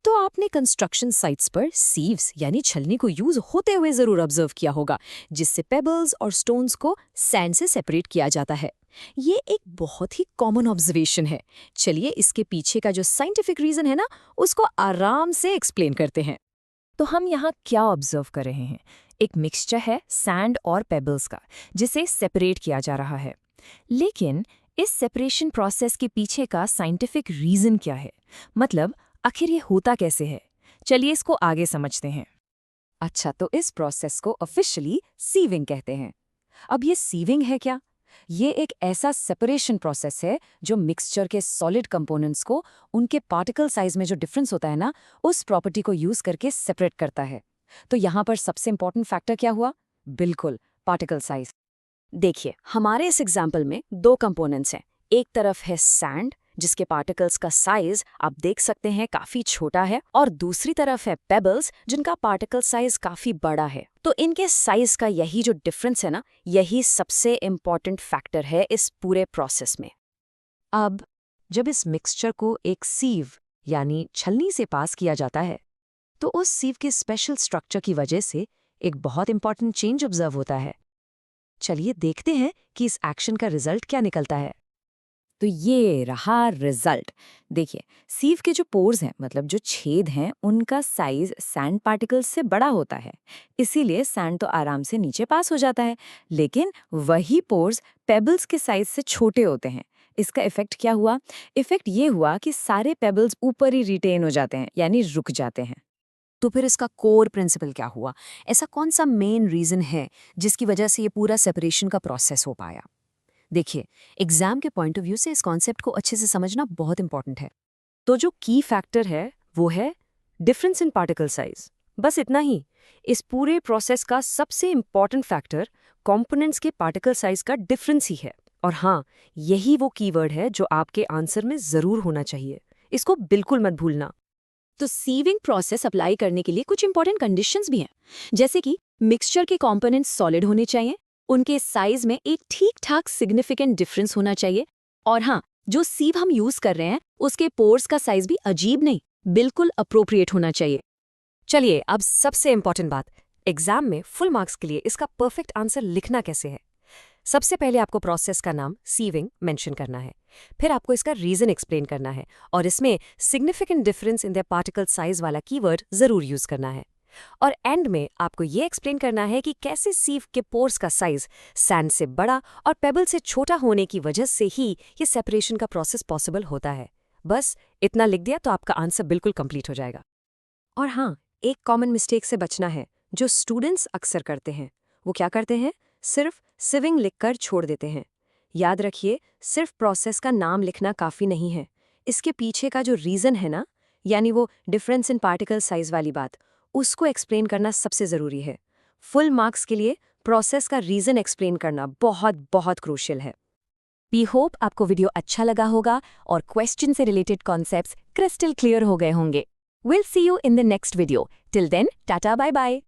तो आपने construction sites पर सीव्स यानी छलनी को यूज होते हुए जरूर ऑब्जर्व किया होगा, जिससे पेबल्स और स्टोन्स को सैंड से सेपरेट किया जाता है। ये एक बहुत ही कॉमन ऑब्जर्वेशन है। चलिए इसके पीछे का जो साइंटिफिक रीजन है ना, उसको आराम से एक्सप्लेन करते हैं। तो हम यहाँ क्या ऑब्जर्व कर रहे हैं? एक मिक्सचर है सैंड और पेबल्स का, जिसे सेपरेट किया जा रहा है। लेकिन इस सेपरेशन प्रोसेस के पीछे का साइंटिफिक रीजन क्या है? मतलब आखिर ये होता कैसे है? चलिए इसको आगे समझते हैं। अच्छा, तो इस प्रोसेस को ऑफिशियली सीविंग कहते हैं। अब ये सीविंग है क्या? ये एक ऐसा सेपरेशन प्रोसेस है जो मिक्सचर के सॉलिड कंपोनेंट्स को उनके पार्टिकल साइज में जो डिफरेंस होता है ना, उस प्रॉपर्टी को यूज करके सेपरेट करता है। तो यहाँ पर सबसे इंपॉर्टेंट फैक्टर क्या हुआ? बिल्कुल, पार्टिकल साइज। देखिए, हमारे इस एग्जाम्पल में दो कंपोनेंट्स हैं। एक तरफ है सैंड, जिसके पार्टिकल्स का साइज आप देख सकते हैं काफी छोटा है, और दूसरी तरफ है पेबल्स, जिनका पार्टिकल साइज काफी बड़ा है। तो इनके साइज का यही जो डिफरेंस है ना, यही सबसे इम्पॉर्टेंट फैक्टर है इस पूरे प्रोसेस में। अब जब इस मिक्सचर को एक सीव यानी छलनी से पास किया जाता है, तो उस सीव के स्पेशल स्ट्रक्चर की वजह से एक बहुत इंपॉर्टेंट चेंज ऑब्जर्व होता है। चलिए देखते हैं कि इस एक्शन का रिजल्ट क्या निकलता है। तो ये रहा रिजल्ट। देखिए, सीव के जो पोर्स हैं, मतलब जो छेद हैं, उनका साइज सैंड पार्टिकल्स से बड़ा होता है। इसीलिए सैंड तो आराम से नीचे पास हो जाता है। लेकिन वही पोर्स पेबल्स के साइज से छोटे होते हैं। इसका इफेक्ट क्या हुआ? इफेक्ट ये हुआ कि सारे पेबल्स ऊपर ही रिटेन हो जाते हैं, यानी रुक जाते हैं। तो फिर इसका कोर प्रिंसिपल क्या हुआ? ऐसा कौन सा मेन रीजन है जिसकी वजह से ये पूरा सेपरेशन का प्रोसेस हो पाया? देखिए, एग्जाम के पॉइंट ऑफ व्यू से इस कॉन्सेप्ट को अच्छे से समझना बहुत इंपॉर्टेंट है। तो जो की फैक्टर है वो है डिफरेंस इन पार्टिकल साइज। बस इतना ही। इस पूरे प्रोसेस का सबसे इंपॉर्टेंट फैक्टर कंपोनेंट्स के पार्टिकल साइज का डिफरेंस ही है। और हाँ, यही वो कीवर्ड है जो आपके आंसर में जरूर होना चाहिए। इसको बिल्कुल मत भूलना। तो सीविंग प्रोसेस अप्लाई करने के लिए कुछ इंपॉर्टेंट कंडीशंस भी हैं, जैसे कि मिक्सचर के कंपोनेंट्स सॉलिड होने चाहिए, उनके साइज में एक ठीक ठाक सिग्निफिकेंट डिफरेंस होना चाहिए, और हाँ, जो सीव हम यूज कर रहे हैं उसके पोर्स का साइज भी अजीब नहीं, बिल्कुल अप्रोप्रिएट होना चाहिए। चलिए अब सबसे इंपॉर्टेंट बात, एग्जाम में फुल मार्क्स के लिए इसका परफेक्ट आंसर लिखना कैसे है। सबसे पहले आपको प्रोसेस का नाम सीविंग मेंशन करना है। फिर आपको इसका रीजन एक्सप्लेन करना है, और इसमें significant difference in the particle size वाला कीवर्ड जरूर यूज करना है। और एंड में आपको ये एक्सप्लेन करना है कि कैसे सीव के पोर्स का साइज सैंड से बड़ा और पेबल से छोटा होने की वजह से ही ये सेपरेशन का प्रोसेस पॉसिबल होता है। बस इतना लिख दिया तो आपका आंसर बिल्कुल कंप्लीट हो जाएगा। और हाँ, एक कॉमन मिस्टेक से बचना है जो स्टूडेंट्स अक्सर करते हैं। वो क्या करते हैं? सिर्फ सीविंग लिखकर छोड़ देते हैं। याद रखिए, सिर्फ प्रोसेस का नाम लिखना काफ़ी नहीं है। इसके पीछे का जो रीज़न है ना, यानी वो डिफरेंस इन पार्टिकल साइज वाली बात, उसको एक्सप्लेन करना सबसे ज़रूरी है। फुल मार्क्स के लिए प्रोसेस का रीज़न एक्सप्लेन करना बहुत बहुत क्रूशियल है। वी होप आपको वीडियो अच्छा लगा होगा और क्वेश्चन से रिलेटेड कॉन्सेप्ट्स क्रिस्टल क्लियर हो गए होंगे। Will see you in the next video. Till then, tata bye bye.